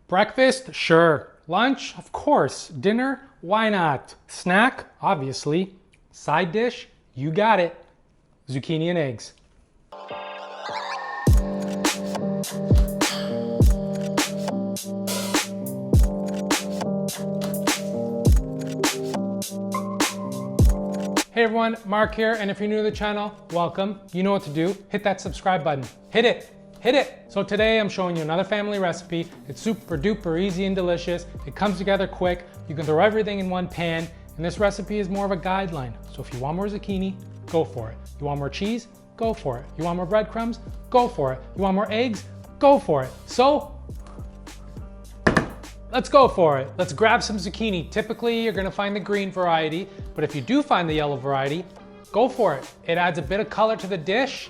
Breakfast? Sure. Lunch? Of course. Dinner? Why not? Snack? Obviously. Side dish? You got it. Zucchini and eggs. Hey everyone, Mark here, and if you're new to the channel, welcome. You know what to do. Hit that subscribe button. Hit it. Hit it. So today I'm showing you another family recipe. It's super duper easy and delicious. It comes together quick. You can throw everything in one pan, and this recipe is more of a guideline. So if you want more zucchini, go for it. You want more cheese? Go for it. You want more breadcrumbs? Go for it. You want more eggs? Go for it. So let's go for it. Let's grab some zucchini. Typically, you're gonna find the green variety, but if you do find the yellow variety, go for it. It adds a bit of color to the dish,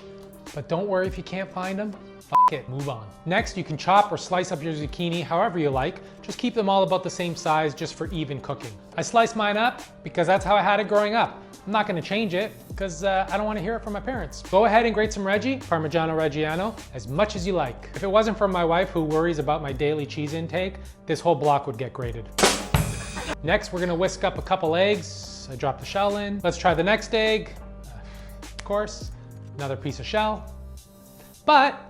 but don't worry if you can't find them. F it, move on. Next, you can chop or slice up your zucchini however you like. Just keep them all about the same size just for even cooking. I slice mine up because that's how I had it growing up. I'm not gonna change it because I don't wanna hear it from my parents. Go ahead and grate some Reggie, Parmigiano Reggiano, as much as you like. If it wasn't for my wife who worries about my daily cheese intake, this whole block would get grated. Next, we're gonna whisk up a couple eggs. I drop the shell in. Let's try the next egg. Of course, another piece of shell. But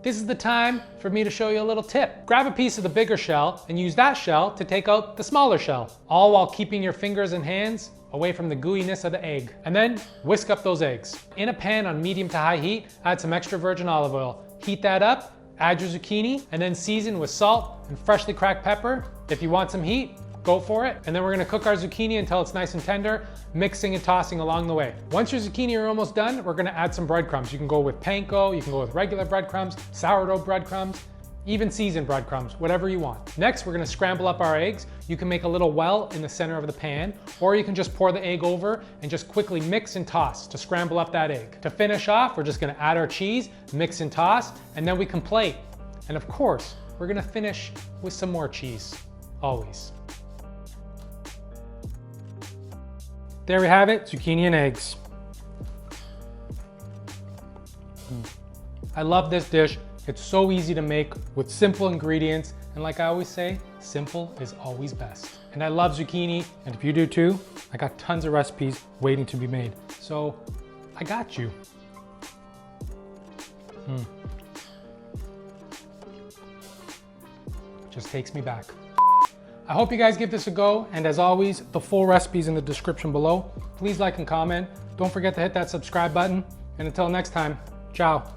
this is the time for me to show you a little tip. Grab a piece of the bigger shell and use that shell to take out the smaller shell, all while keeping your fingers and hands away from the gooiness of the egg. And then whisk up those eggs. In a pan on medium to high heat, add some extra virgin olive oil. Heat that up, add your zucchini, and then season with salt and freshly cracked pepper. If you want some heat, go for it. And then we're gonna cook our zucchini until it's nice and tender, mixing and tossing along the way. Once your zucchini are almost done, we're gonna add some breadcrumbs. You can go with panko, you can go with regular breadcrumbs, sourdough breadcrumbs, even seasoned breadcrumbs, whatever you want. Next, we're gonna scramble up our eggs. You can make a little well in the center of the pan, or you can just pour the egg over and just quickly mix and toss to scramble up that egg. To finish off, we're just gonna add our cheese, mix and toss, and then we can plate. And of course, we're gonna finish with some more cheese, always. There we have it, zucchini and eggs. I love this dish. It's so easy to make with simple ingredients. And like I always say, simple is always best. And I love zucchini, and if you do too, I got tons of recipes waiting to be made. So I got you. Just takes me back. I hope you guys give this a go, and as always, the full recipe's in the description below. Please like and comment. Don't forget to hit that subscribe button, and until next time, ciao.